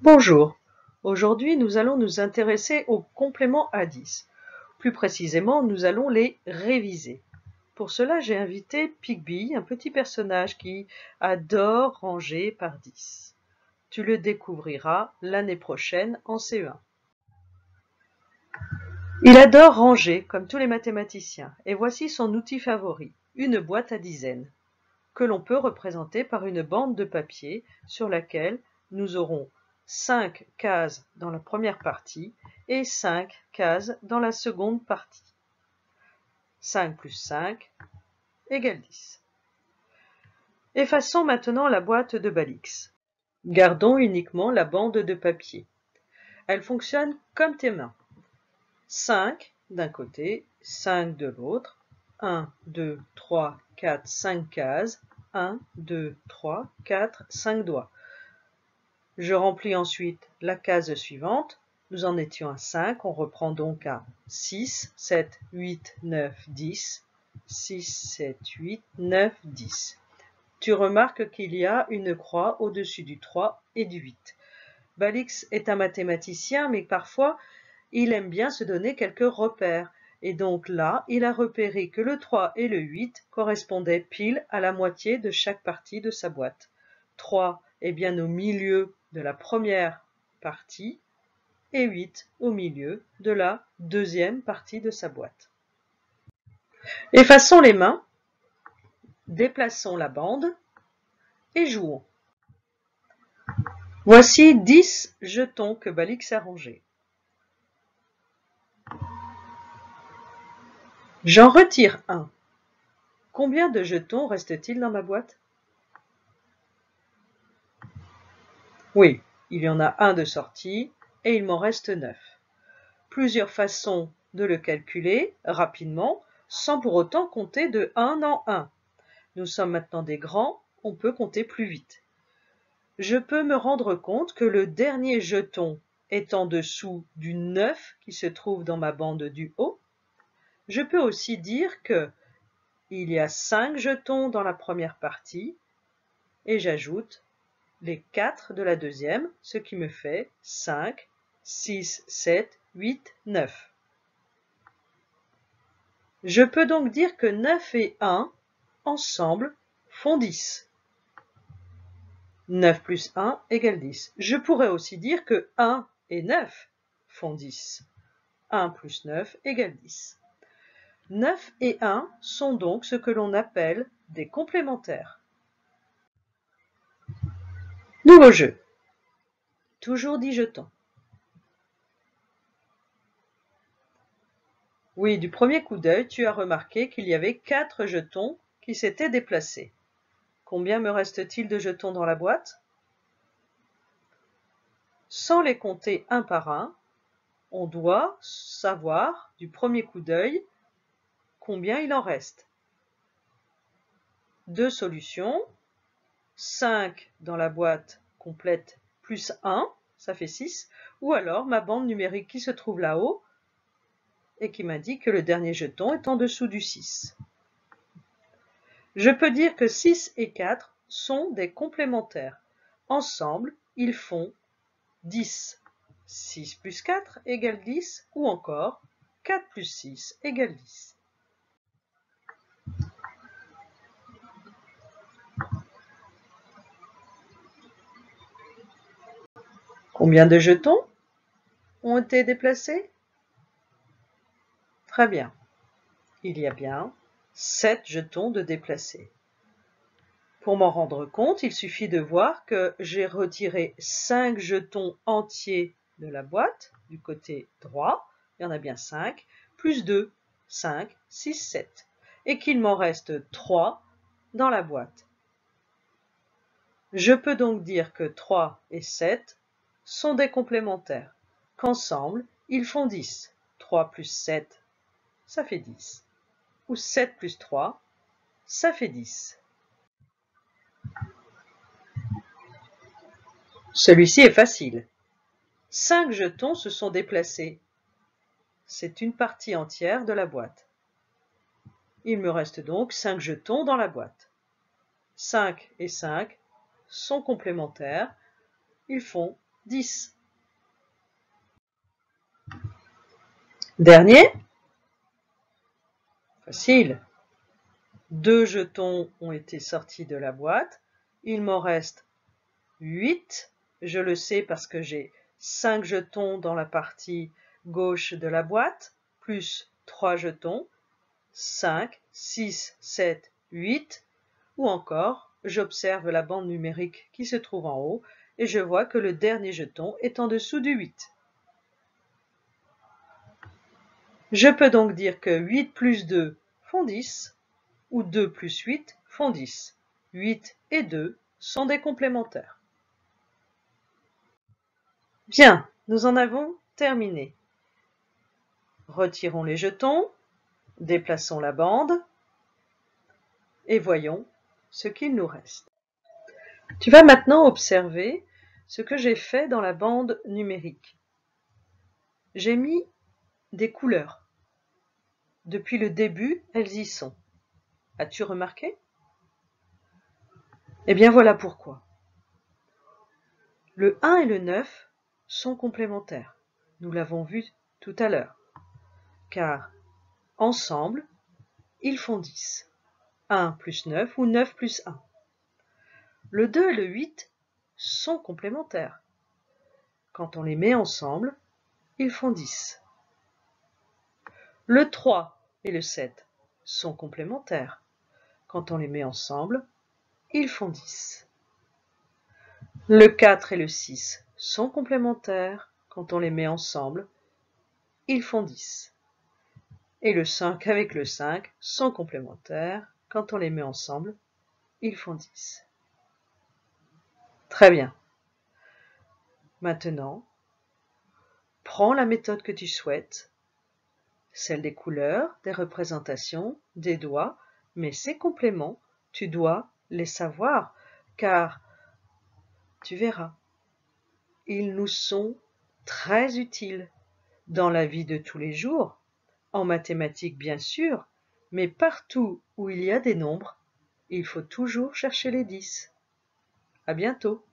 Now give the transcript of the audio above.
Bonjour, aujourd'hui nous allons nous intéresser aux compléments à 10. Plus précisément, nous allons les réviser. Pour cela, j'ai invité Pigby, un petit personnage qui adore ranger par 10. Tu le découvriras l'année prochaine en CE1. Il adore ranger, comme tous les mathématiciens, et voici son outil favori, une boîte à dizaines, que l'on peut représenter par une bande de papier sur laquelle nous aurons 5 cases dans la première partie et 5 cases dans la seconde partie. 5 plus 5 égale 10. Effaçons maintenant la boîte de Balix. Gardons uniquement la bande de papier. Elle fonctionne comme tes mains. 5 d'un côté, 5 de l'autre. 1, 2, 3, 4, 5 cases. 1, 2, 3, 4, 5 doigts. Je remplis ensuite la case suivante. Nous en étions à 5, on reprend donc à 6, 7, 8, 9, 10. 6, 7, 8, 9, 10. Tu remarques qu'il y a une croix au-dessus du 3 et du 8. Balix est un mathématicien, mais parfois, il aime bien se donner quelques repères. Et donc là, il a repéré que le 3 et le 8 correspondaient pile à la moitié de chaque partie de sa boîte. 3 est bien au milieu de la première partie et 8 au milieu de la deuxième partie de sa boîte. Effaçons les mains, déplaçons la bande et jouons. Voici 10 jetons que Balix a rangés. J'en retire un. Combien de jetons reste-t-il dans ma boîte? Oui, il y en a un de sorti et il m'en reste 9. Plusieurs façons de le calculer rapidement sans pour autant compter de 1 en 1. Nous sommes maintenant des grands, on peut compter plus vite. Je peux me rendre compte que le dernier jeton est en dessous du 9 qui se trouve dans ma bande du haut. Je peux aussi dire que il y a 5 jetons dans la première partie et j'ajoute les 4 de la deuxième, ce qui me fait 5, 6, 7, 8, 9. Je peux donc dire que 9 et 1, ensemble, font 10. 9 plus 1 égale 10. Je pourrais aussi dire que 1 et 9 font 10. 1 plus 9 égale 10. 9 et 1 sont donc ce que l'on appelle des complémentaires. Nouveau jeu. Toujours 10 jetons. Oui, du premier coup d'œil, tu as remarqué qu'il y avait 4 jetons qui s'étaient déplacés. Combien me reste-t-il de jetons dans la boîte? Sans les compter un par un, on doit savoir du premier coup d'œil combien il en reste. Deux solutions. 5 dans la boîte complète plus 1, ça fait 6. Ou alors ma bande numérique qui se trouve là-haut et qui m'indique que le dernier jeton est en dessous du 6. Je peux dire que 6 et 4 sont des complémentaires. Ensemble, ils font 10. 6 plus 4 égale 10 ou encore 4 plus 6 égale 10. Combien de jetons ont été déplacés? Très bien. Il y a bien 7 jetons de déplacés. Pour m'en rendre compte, il suffit de voir que j'ai retiré 5 jetons entiers de la boîte du côté droit, il y en a bien 5, plus 2, 5, 6, 7, et qu'il m'en reste 3 dans la boîte. Je peux donc dire que 3 et 7 sont des complémentaires, qu'ensemble, ils font 10. 3 plus 7, ça fait 10. Ou 7 plus 3, ça fait 10. Celui-ci est facile. 5 jetons se sont déplacés. C'est une partie entière de la boîte. Il me reste donc 5 jetons dans la boîte. 5 et 5 sont complémentaires. Ils font 10. Dernier. Facile. 2 jetons ont été sortis de la boîte. Il m'en reste 8. Je le sais parce que j'ai 5 jetons dans la partie gauche de la boîte, plus 3 jetons, 5, 6, 7, 8, ou encore, j'observe la bande numérique qui se trouve en haut et je vois que le dernier jeton est en dessous du 8. Je peux donc dire que 8 plus 2 font 10, ou 2 plus 8 font 10. 8 et 2 sont des complémentaires. Bien, nous en avons terminé. Retirons les jetons, déplaçons la bande et voyons ce qu'il nous reste. Tu vas maintenant observer ce que j'ai fait dans la bande numérique. J'ai mis des couleurs. Depuis le début, elles y sont. As-tu remarqué? Eh bien voilà pourquoi. Le 1 et le 9 sont complémentaires. Nous l'avons vu tout à l'heure. Car ensemble, ils font 10. 1 plus 9 ou 9 plus 1. Le 2 et le 8 sont complémentaires. Quand on les met ensemble, ils font 10. Le 3 et le 7 sont complémentaires. Quand on les met ensemble, ils font 10. Le 4 et le 6 sont complémentaires. Quand on les met ensemble, ils font 10. Et le 5 avec le 5 sont complémentaires. Quand on les met ensemble, ils font 10. Très bien. Maintenant, prends la méthode que tu souhaites, celle des couleurs, des représentations, des doigts, mais ces compléments, tu dois les savoir, car tu verras, ils nous sont très utiles dans la vie de tous les jours, en mathématiques bien sûr, mais partout où il y a des nombres, il faut toujours chercher les 10. À bientôt.